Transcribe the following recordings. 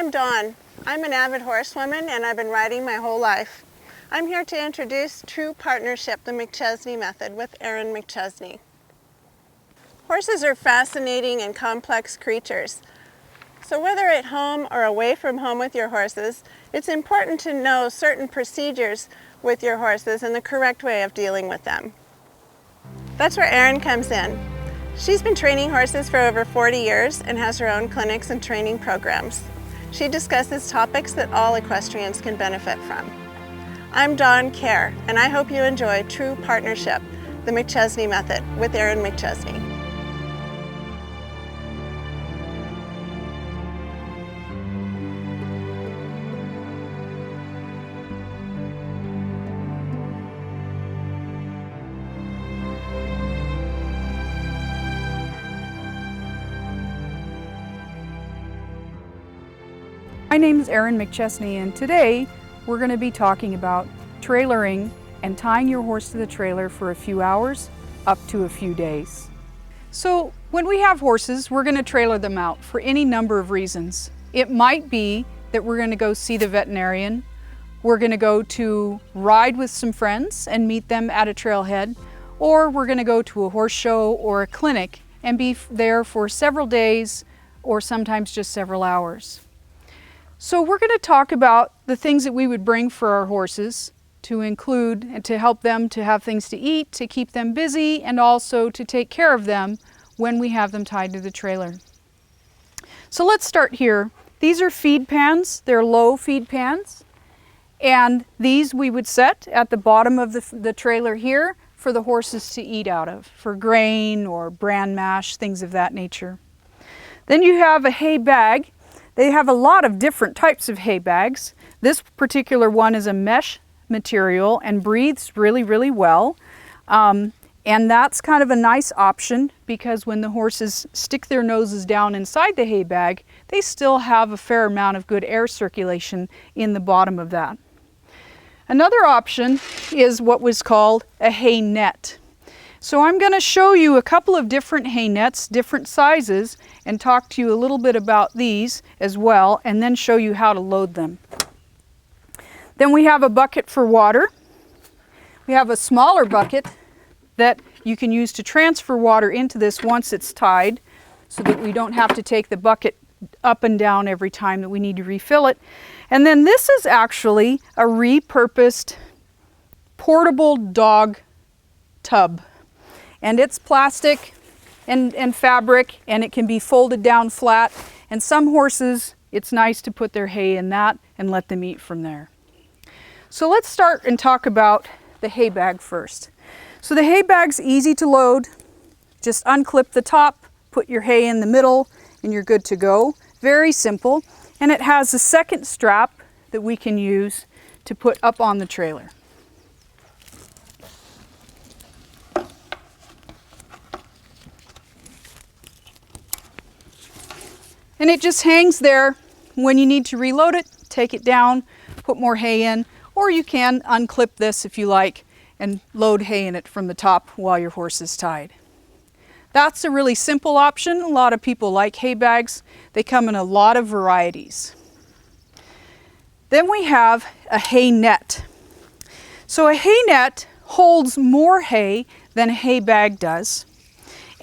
I'm Dawn. I'm an avid horsewoman and I've been riding my whole life. I'm here to introduce True Partnership, the McChesney method with Erin McChesney. Horses are fascinating and complex creatures. So whether at home or away from home with your horses, it's important to know certain procedures with your horses and the correct way of dealing with them. That's where Erin comes in. She's been training horses for over 40 years and has her own clinics and training programs. She discusses topics that all equestrians can benefit from. I'm Dawn Kerr, and I hope you enjoy True Partnership, the McChesney method with Erin McChesney. My name is Erin McChesney, and today we're going to be talking about trailering and tying your horse to the trailer for a few hours up to a few days. So when we have horses, we're going to trailer them out for any number of reasons. It might be that we're going to go see the veterinarian, we're going to go to ride with some friends and meet them at a trailhead, or we're going to go to a horse show or a clinic and be there for several days or sometimes just several hours. So we're going to talk about the things that we would bring for our horses to include and to help them to have things to eat, to keep them busy, and also to take care of them when we have them tied to the trailer. So let's start here. These are feed pans. They're low feed pans. And these we would set at the bottom of the trailer here for the horses to eat out of, for grain or bran mash, things of that nature. Then you have a hay bag. They have a lot of different types of hay bags. This particular one is a mesh material and breathes really, really well. And that's kind of a nice option because when the horses stick their noses down inside the hay bag, they still have a fair amount of good air circulation in the bottom of that. Another option is what was called a hay net. So I'm going to show you a couple of different hay nets, different sizes, and talk to you a little bit about these as well, and then show you how to load them. Then we have a bucket for water. We have a smaller bucket that you can use to transfer water into this once it's tied, so that we don't have to take the bucket up and down every time that we need to refill it. And then this is actually a repurposed portable dog tub. And it's plastic and fabric, and it can be folded down flat. And some horses, it's nice to put their hay in that and let them eat from there. So let's start and talk about the hay bag first. So the hay bag's easy to load. Just unclip the top, put your hay in the middle, and you're good to go. Very simple. And it has a second strap that we can use to put up on the trailer. And it just hangs there. When you need to reload it, take it down, put more hay in, or you can unclip this if you like and load hay in it from the top while your horse is tied. That's a really simple option. A lot of people like hay bags. They come in a lot of varieties. Then we have a hay net. So a hay net holds more hay than a hay bag does.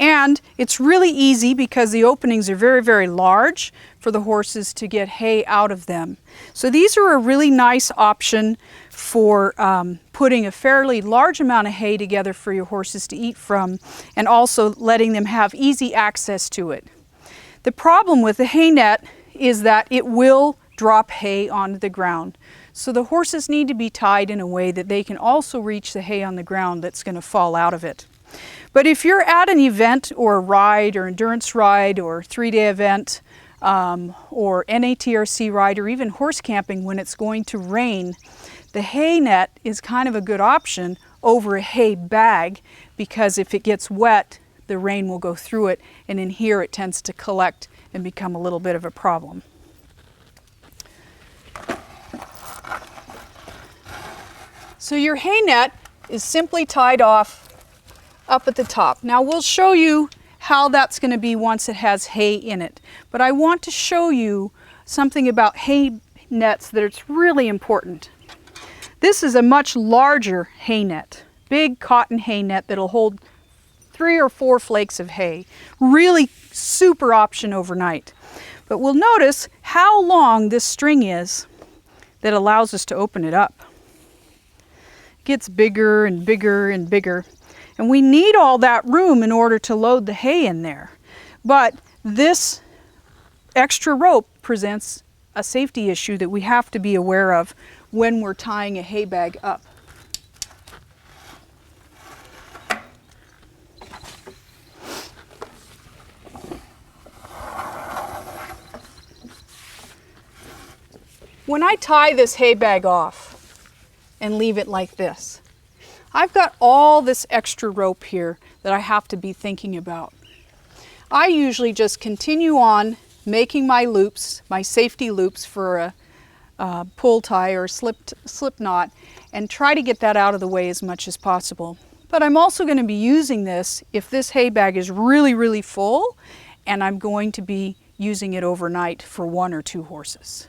And it's really easy because the openings are very, very large for the horses to get hay out of them. So these are a really nice option for putting a fairly large amount of hay together for your horses to eat from, and also letting them have easy access to it. The problem with the hay net is that it will drop hay onto the ground. So the horses need to be tied in a way that they can also reach the hay on the ground that's going to fall out of it. But if you're at an event or a ride or endurance ride or 3-day event or NATRC ride or even horse camping when it's going to rain, the hay net is kind of a good option over a hay bag, because if it gets wet, the rain will go through it, and in here it tends to collect and become a little bit of a problem. So your hay net is simply tied off up at the top. Now we'll show you how that's going to be once it has hay in it, but I want to show you something about hay nets that it's really important. This is a much larger hay net, big cotton hay net that'll hold 3 or 4 flakes of hay. Really super option overnight. But we'll notice how long this string is that allows us to open it up. It gets bigger and bigger and bigger. And we need all that room in order to load the hay in there. But this extra rope presents a safety issue that we have to be aware of when we're tying a hay bag up. When I tie this hay bag off and leave it like this, I've got all this extra rope here that I have to be thinking about. I usually just continue on making my loops, my safety loops for a pull tie or slip knot, and try to get that out of the way as much as possible. But I'm also going to be using this if this hay bag is really, really full, and I'm going to be using it overnight for 1 or 2 horses.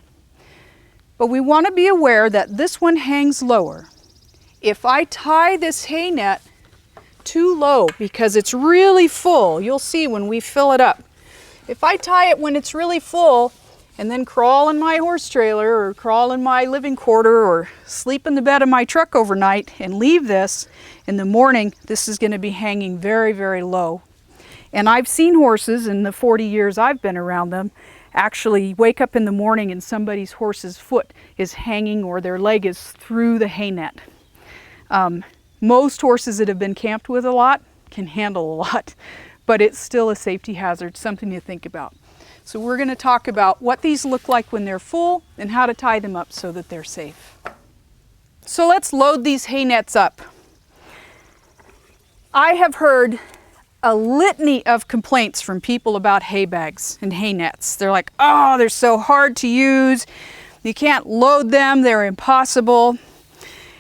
But we want to be aware that this one hangs lower. If I tie this hay net too low because it's really full, you'll see when we fill it up. If I tie it when it's really full and then crawl in my horse trailer or crawl in my living quarter or sleep in the bed of my truck overnight and leave this, in the morning this is going to be hanging very, very low. And I've seen horses in the 40 years I've been around them actually wake up in the morning and somebody's horse's foot is hanging or their leg is through the hay net. Most horses that have been camped with a lot can handle a lot, but it's still a safety hazard, something to think about. So we're going to talk about what these look like when they're full and how to tie them up so that they're safe. So let's load these hay nets up. I have heard a litany of complaints from people about hay bags and hay nets. They're like, oh, they're so hard to use. You can't load them. They're impossible.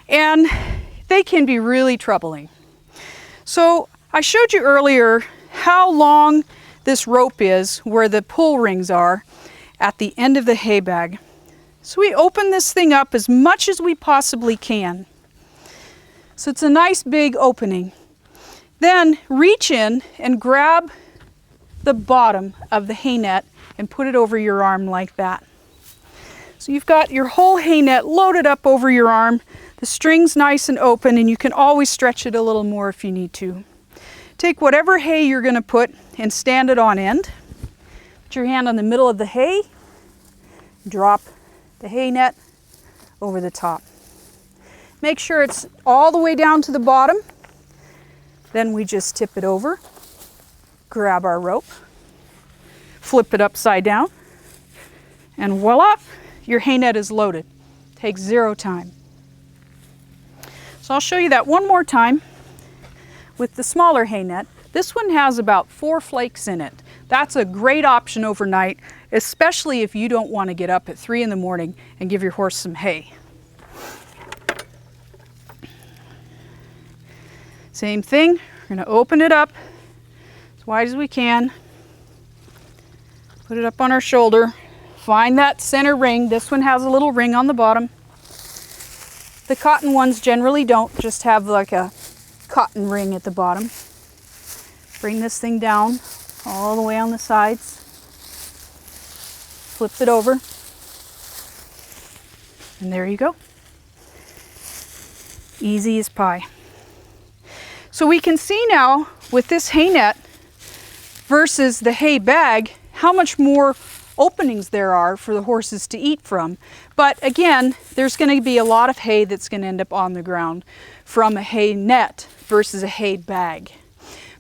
And they can be really troubling. So I showed you earlier how long this rope is where the pull rings are at the end of the hay bag. So we open this thing up as much as we possibly can. So it's a nice big opening. Then reach in and grab the bottom of the hay net and put it over your arm like that. So you've got your whole hay net loaded up over your arm. The string's nice and open and you can always stretch it a little more if you need to. Take whatever hay you're going to put and stand it on end. Put your hand on the middle of the hay. Drop the hay net over the top. Make sure it's all the way down to the bottom. Then we just tip it over, grab our rope, flip it upside down, and voila, your hay net is loaded. Takes 0 time. So I'll show you that one more time with the smaller hay net. This one has about 4 flakes in it. That's a great option overnight, especially if you don't want to get up at 3 in the morning and give your horse some hay. Same thing, we're going to open it up as wide as we can, put it up on our shoulder, find that center ring. This one has a little ring on the bottom. The cotton ones generally don't, just have like a cotton ring at the bottom. Bring this thing down all the way on the sides, flip it over, and there you go. Easy as pie. So we can see now with this hay net versus the hay bag how much more openings there are for the horses to eat from. But again, there's going to be a lot of hay that's going to end up on the ground from a hay net versus a hay bag.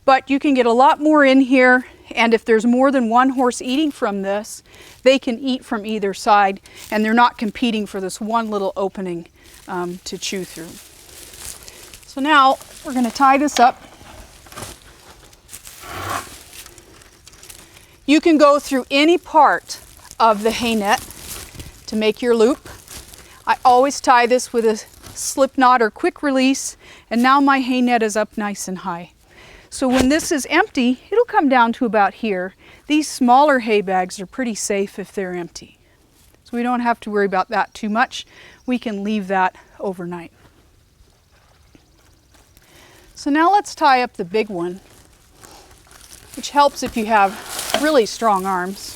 But you can get a lot more in here, and if there's more than one horse eating from this, they can eat from either side and they're not competing for this one little opening to chew through. So now we're going to tie this up. You can go through any part of the hay net to make your loop. I always tie this with a slip knot or quick release, and now my hay net is up nice and high. So when this is empty, it'll come down to about here. These smaller hay bags are pretty safe if they're empty. So we don't have to worry about that too much. We can leave that overnight. So now let's tie up the big one, which helps if you have really strong arms.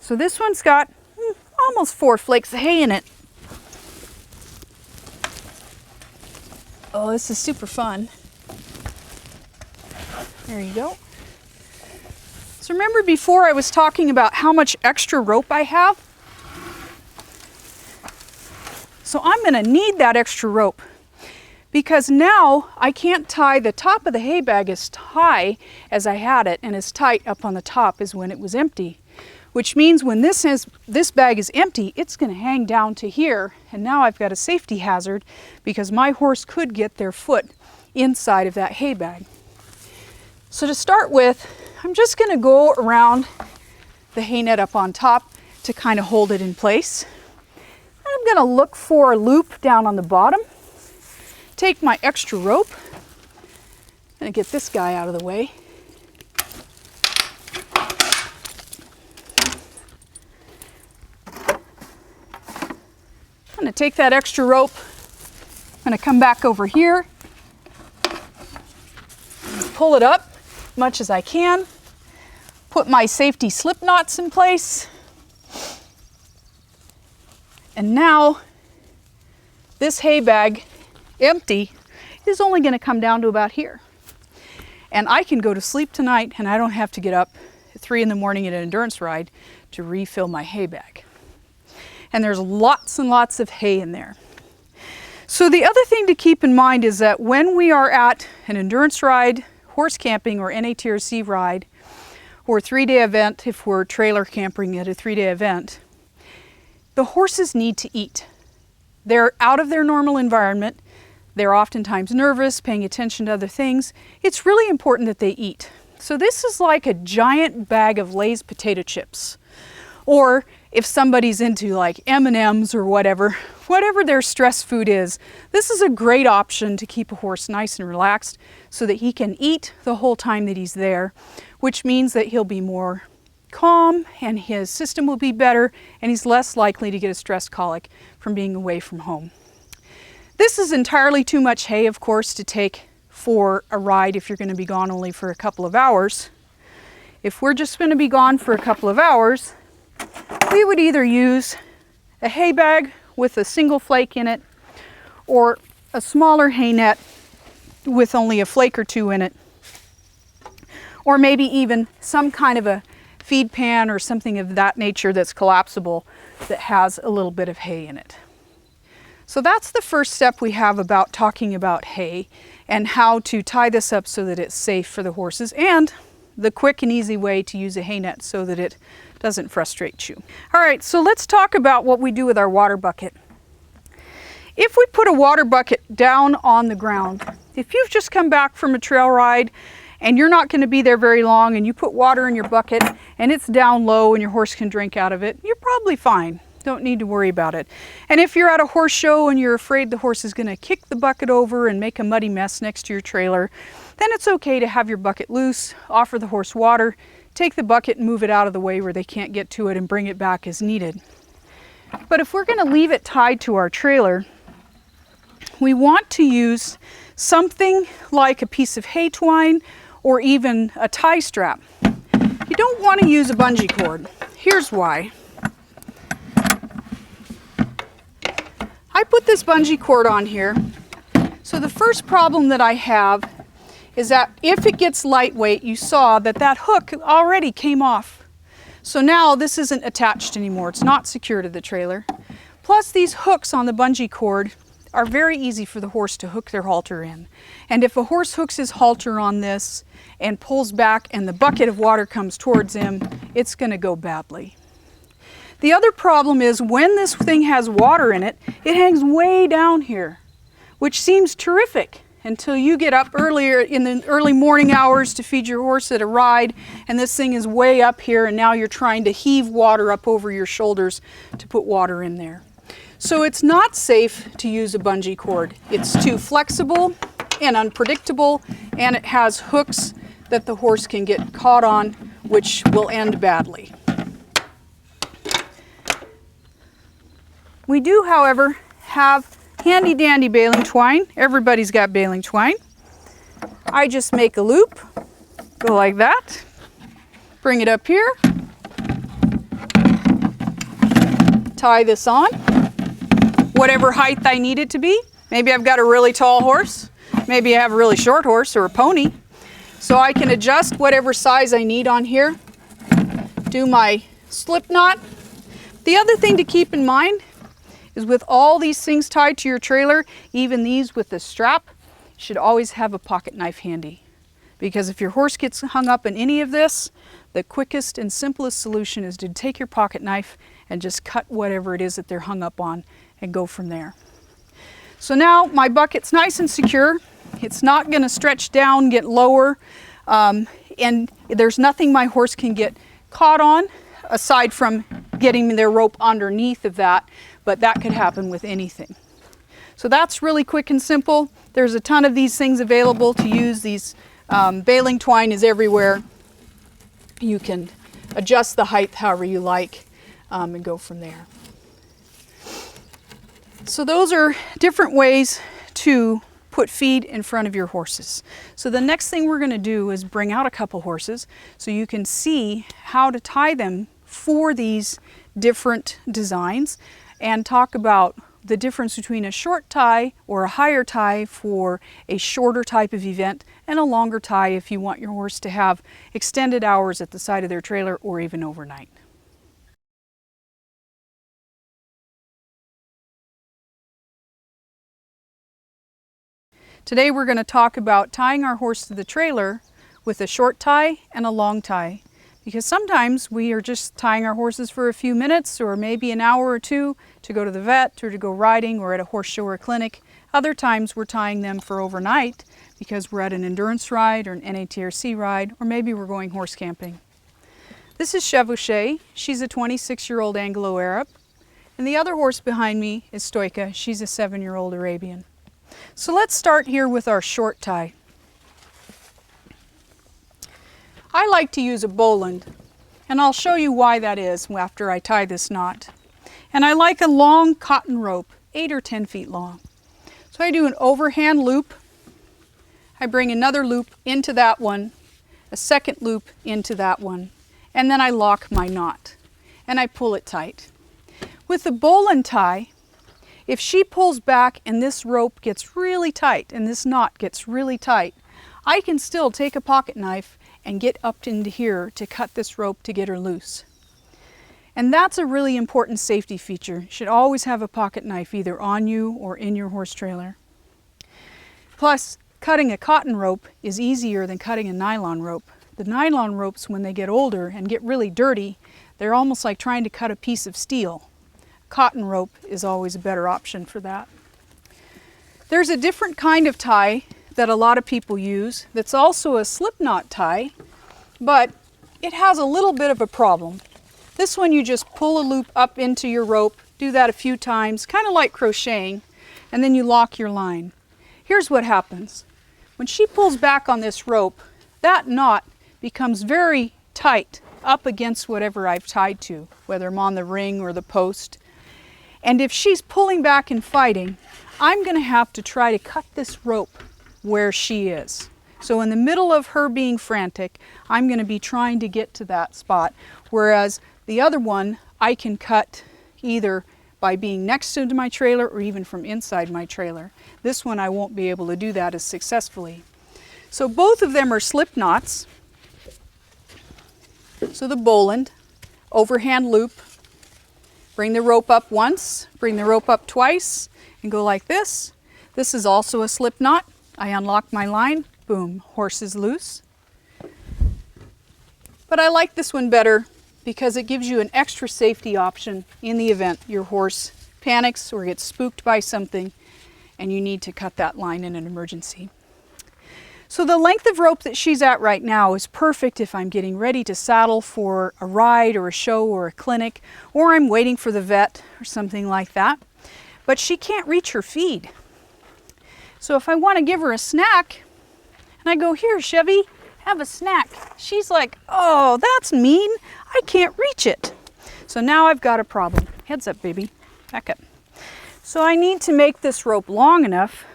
So this one's got almost 4 flakes of hay in it. Oh, this is super fun. There you go. So remember before I was talking about how much extra rope I have? So I'm going to need that extra rope because now I can't tie the top of the hay bag as high as I had it and as tight up on the top as when it was empty. Which means when this bag is empty, it's going to hang down to here. And now I've got a safety hazard because my horse could get their foot inside of that hay bag. So to start with, I'm just going to go around the hay net up on top to kind of hold it in place. I'm going to look for a loop down on the bottom, take my extra rope, and get this guy out of the way. I'm going to take that extra rope, I'm going to come back over here, pull it up as much as I can, put my safety slip knots in place, and now this hay bag, empty, is only going to come down to about here. And I can go to sleep tonight and I don't have to get up at 3 in the morning at an endurance ride to refill my hay bag. And there's lots and lots of hay in there. So the other thing to keep in mind is that when we are at an endurance ride, horse camping, or NATRC ride, or a 3-day event, if we're trailer camping at a 3-day event, the horses need to eat. They're out of their normal environment. They're oftentimes nervous, paying attention to other things. It's really important that they eat. So this is like a giant bag of Lay's potato chips. Or if somebody's into like M&Ms or whatever their stress food is, this is a great option to keep a horse nice and relaxed so that he can eat the whole time that he's there, which means that he'll be more calm and his system will be better and he's less likely to get a stress colic from being away from home. This is entirely too much hay, of course, to take for a ride if you're going to be gone only for a couple of hours. If we're just going to be gone for a couple of hours, we would either use a hay bag with a single flake in it or a smaller hay net with only a flake or 2 in it, or maybe even some kind of a feed pan or something of that nature that's collapsible that has a little bit of hay in it. So that's the first step we have about talking about hay and how to tie this up so that it's safe for the horses, and the quick and easy way to use a hay net so that it doesn't frustrate you. All right, so let's talk about what we do with our water bucket. If we put a water bucket down on the ground, if you've just come back from a trail ride and you're not going to be there very long and you put water in your bucket and it's down low and your horse can drink out of it, you're probably fine. Don't need to worry about it. And if you're at a horse show and you're afraid the horse is going to kick the bucket over and make a muddy mess next to your trailer, then it's okay to have your bucket loose, offer the horse water, take the bucket and move it out of the way where they can't get to it and bring it back as needed. But if we're going to leave it tied to our trailer, we want to use something like a piece of hay twine or even a tie strap. You don't want to use a bungee cord. Here's why. I put this bungee cord on here. So the first problem that I have is that if it gets lightweight, you saw that that hook already came off. So now this isn't attached anymore. It's not secure to the trailer. Plus these hooks on the bungee cord are very easy for the horse to hook their halter in. And if a horse hooks his halter on this and pulls back and the bucket of water comes towards him, it's going to go badly. The other problem is when this thing has water in it, it hangs way down here, which seems terrific until you get up earlier in the early morning hours to feed your horse at a ride, and this thing is way up here and now you're trying to heave water up over your shoulders to put water in there. So it's not safe to use a bungee cord. It's too flexible and unpredictable, and it has hooks that the horse can get caught on, which will end badly. We do, however, have handy dandy baling twine. Everybody's got baling twine. I just make a loop, go like that, bring it up here, tie this on, whatever height I need it to be. Maybe I've got a really tall horse, maybe I have a really short horse or a pony. So I can adjust whatever size I need on here, do my slip knot. The other thing to keep in mind is with all these things tied to your trailer, even these with the strap, you should always have a pocket knife handy. Because if your horse gets hung up in any of this, the quickest and simplest solution is to take your pocket knife and just cut whatever it is that they're hung up on and go from there. So now my bucket's nice and secure. It's not going to stretch down, get lower, and there's nothing my horse can get caught on aside from getting their rope underneath of that, but that could happen with anything. So that's really quick and simple. There's a ton of these things available to use. These baling twine is everywhere. You can adjust the height however you like and go from there. So those are different ways to put feed in front of your horses. So the next thing we're going to do is bring out a couple horses so you can see how to tie them for these different designs and talk about the difference between a short tie or a higher tie for a shorter type of event and a longer tie if you want your horse to have extended hours at the side of their trailer or even overnight. Today we're going to talk about tying our horse to the trailer with a short tie and a long tie. Because sometimes we are just tying our horses for a few minutes or maybe an hour or two to go to the vet or to go riding or at a horse show or clinic. Other times we're tying them for overnight because we're at an endurance ride or an NATRC ride, or maybe we're going horse camping. This is Chevauchée. She's a 26-year-old Anglo-Arab. And the other horse behind me is Stoika. She's a 7-year-old Arabian. So let's start here with our short tie. I like to use a bowline, and I'll show you why that is after I tie this knot. And I like a long cotton rope, 8 or 10 feet long. So I do an overhand loop. I bring another loop into that one, a second loop into that one, and then I lock my knot and I pull it tight. With the bowline tie, if she pulls back and this rope gets really tight and this knot gets really tight, I can still take a pocket knife and get up into here to cut this rope to get her loose. And that's a really important safety feature. You should always have a pocket knife either on you or in your horse trailer. Plus, cutting a cotton rope is easier than cutting a nylon rope. The nylon ropes, when they get older and get really dirty, they're almost like trying to cut a piece of steel. Cotton rope is always a better option for that. There's a different kind of tie that a lot of people use that's also a slip knot tie, but it has a little bit of a problem. This one you just pull a loop up into your rope, do that a few times, kind of like crocheting, and then you lock your line. Here's what happens. When she pulls back on this rope, that knot becomes very tight up against whatever I've tied to, whether I'm on the ring or the post. And if she's pulling back and fighting, I'm going to have to try to cut this rope where she is. So in the middle of her being frantic, I'm going to be trying to get to that spot, whereas the other one I can cut either by being next to my trailer or even from inside my trailer. This one I won't be able to do that as successfully. So both of them are slip knots. So the bowline, overhand loop, bring the rope up once, bring the rope up twice, and go like this. This is also a slip knot. I unlock my line, boom, horse is loose. But I like this one better because it gives you an extra safety option in the event your horse panics or gets spooked by something and you need to cut that line in an emergency. So the length of rope that she's at right now is perfect if I'm getting ready to saddle for a ride or a show or a clinic, or I'm waiting for the vet or something like that. But she can't reach her feed. So if I want to give her a snack, and I go, here, Chevy, have a snack. She's like, oh, that's mean. I can't reach it. So now I've got a problem. Heads up, baby. Back up. So I need to make this rope long enough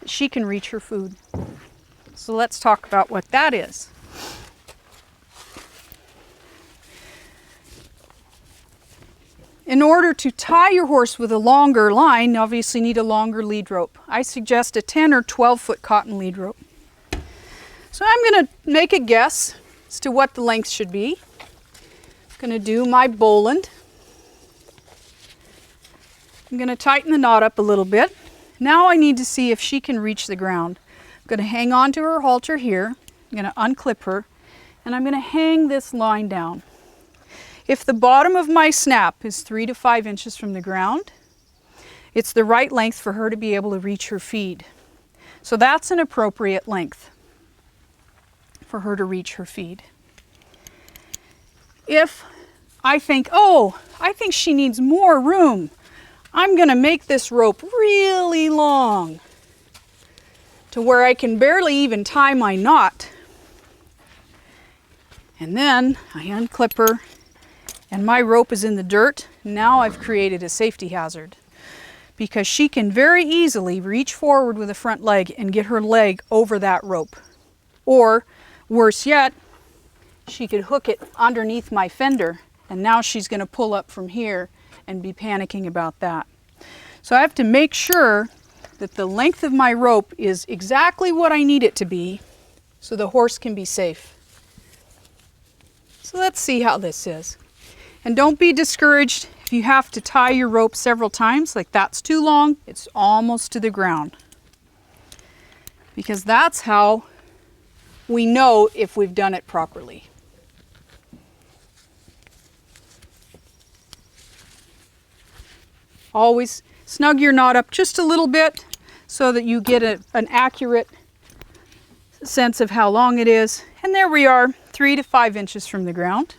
that she can reach her food. So let's talk about what that is. In order to tie your horse with a longer line, you obviously need a longer lead rope. I suggest a 10 or 12 foot cotton lead rope. So I'm going to make a guess as to what the length should be. I'm going to do my Boland. I'm going to tighten the knot up a little bit. Now I need to see if she can reach the ground. I'm going to hang on to her halter here. I'm going to unclip her, and I'm going to hang this line down. If the bottom of my snap is 3 to 5 inches from the ground, it's the right length for her to be able to reach her feed. So that's an appropriate length for her to reach her feed. If I think, oh, I think she needs more room, I'm going to make this rope really long to where I can barely even tie my knot. And then I unclip her, and my rope is in the dirt. Now I've created a safety hazard because she can very easily reach forward with the front leg and get her leg over that rope. Or worse yet, she could hook it underneath my fender, and now she's going to pull up from here and be panicking about that. So I have to make sure that the length of my rope is exactly what I need it to be so the horse can be safe. So let's see how this is. And don't be discouraged if you have to tie your rope several times, like that's too long, it's almost to the ground. Because that's how we know if we've done it properly. Always snug your knot up just a little bit so that you get an accurate sense of how long it is. And there we are, 3 to 5 inches from the ground.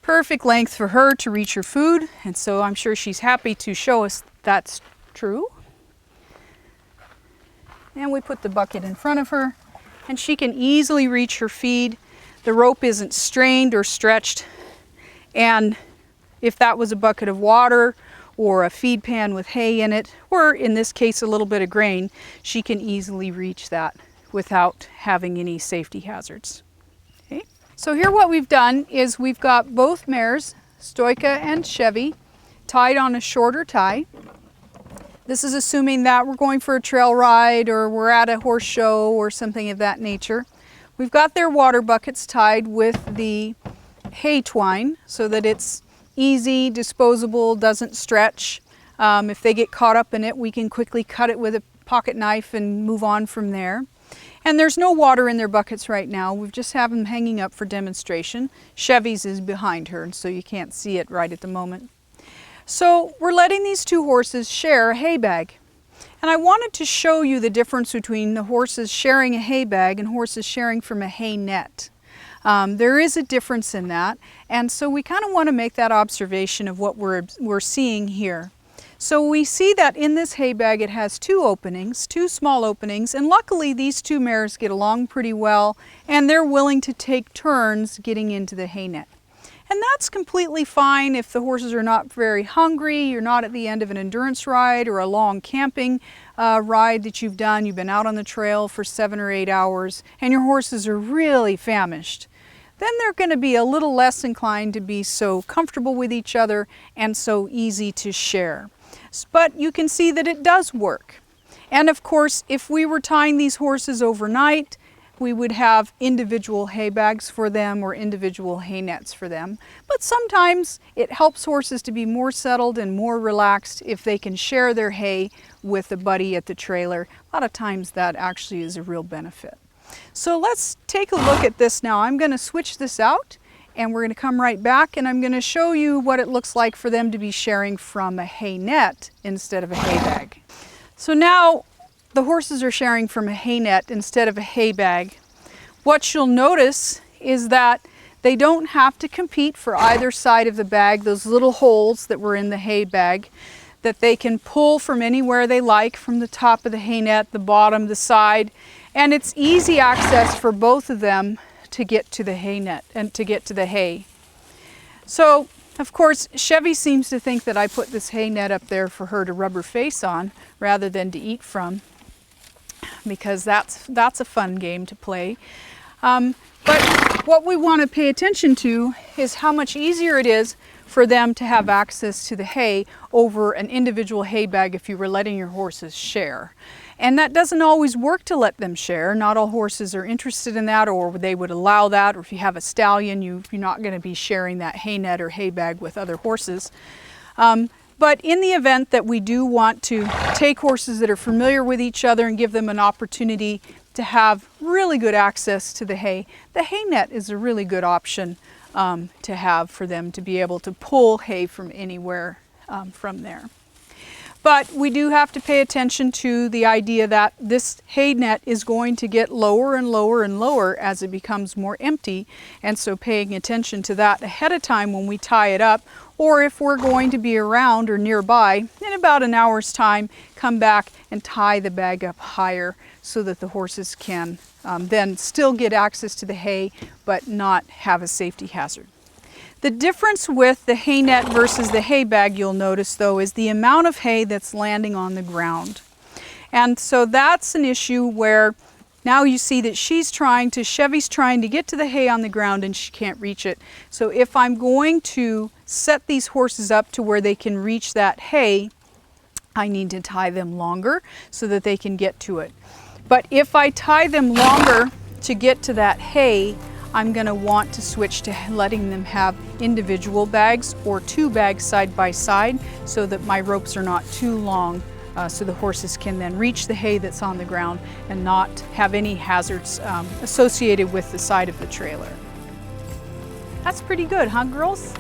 Perfect length for her to reach her food, and so I'm sure she's happy to show us that's true. And we put the bucket in front of her, and she can easily reach her feed. The rope isn't strained or stretched, and if that was a bucket of water or a feed pan with hay in it, or in this case a little bit of grain, she can easily reach that without having any safety hazards. Okay. So here what we've done is we've got both mares, Stoika and Chevy, tied on a shorter tie. This is assuming that we're going for a trail ride or we're at a horse show or something of that nature. We've got their water buckets tied with the hay twine so that it's easy, disposable, doesn't stretch. If they get caught up in it, we can quickly cut it with a pocket knife and move on from there. And there's no water in their buckets right now. We just have them hanging up for demonstration. Chevy's is behind her, so you can't see it right at the moment. So we're letting these two horses share a hay bag. And I wanted to show you the difference between the horses sharing a hay bag and horses sharing from a hay net. There is a difference in that, and so we kind of want to make that observation of what we're seeing here. So we see that in this hay bag it has two openings, two small openings, and luckily these two mares get along pretty well and they're willing to take turns getting into the hay net. And that's completely fine if the horses are not very hungry, you're not at the end of an endurance ride or a long camping ride that you've done, you've been out on the trail for 7 or 8 hours and your horses are really famished. Then they're going to be a little less inclined to be so comfortable with each other and so easy to share. But you can see that it does work. And of course, if we were tying these horses overnight, we would have individual hay bags for them or individual hay nets for them. But sometimes it helps horses to be more settled and more relaxed if they can share their hay with a buddy at the trailer. A lot of times that actually is a real benefit. So let's take a look at this now. I'm going to switch this out and we're going to come right back and I'm going to show you what it looks like for them to be sharing from a hay net instead of a hay bag. So now the horses are sharing from a hay net instead of a hay bag. What you'll notice is that they don't have to compete for either side of the bag, those little holes that were in the hay bag, that they can pull from anywhere they like, from the top of the hay net, the bottom, the side, And it's easy access for both of them to get to the hay net and to get to the hay. So, of course, Chevy seems to think that I put this hay net up there for her to rub her face on rather than to eat from, because that's a fun game to play. But what we want to pay attention to is how much easier it is for them to have access to the hay over an individual hay bag if you were letting your horses share. And that doesn't always work to let them share. Not all horses are interested in that, or they would allow that, or if you have a stallion, you're not going to be sharing that hay net or hay bag with other horses. But in the event that we do want to take horses that are familiar with each other and give them an opportunity to have really good access to the hay net is a really good option to have for them to be able to pull hay from anywhere from there. But we do have to pay attention to the idea that this hay net is going to get lower and lower and lower as it becomes more empty, and so paying attention to that ahead of time when we tie it up, or if we're going to be around or nearby, in about an hour's time, come back and tie the bag up higher so that the horses can then still get access to the hay but not have a safety hazard. The difference with the hay net versus the hay bag, you'll notice though, is the amount of hay that's landing on the ground. And so that's an issue where now you see that Chevy's trying to get to the hay on the ground and she can't reach it. So if I'm going to set these horses up to where they can reach that hay, I need to tie them longer so that they can get to it. But if I tie them longer to get to that hay, I'm going to want to switch to letting them have individual bags or two bags side by side so that my ropes are not too long, so the horses can then reach the hay that's on the ground and not have any hazards associated with the side of the trailer. That's pretty good, huh, girls?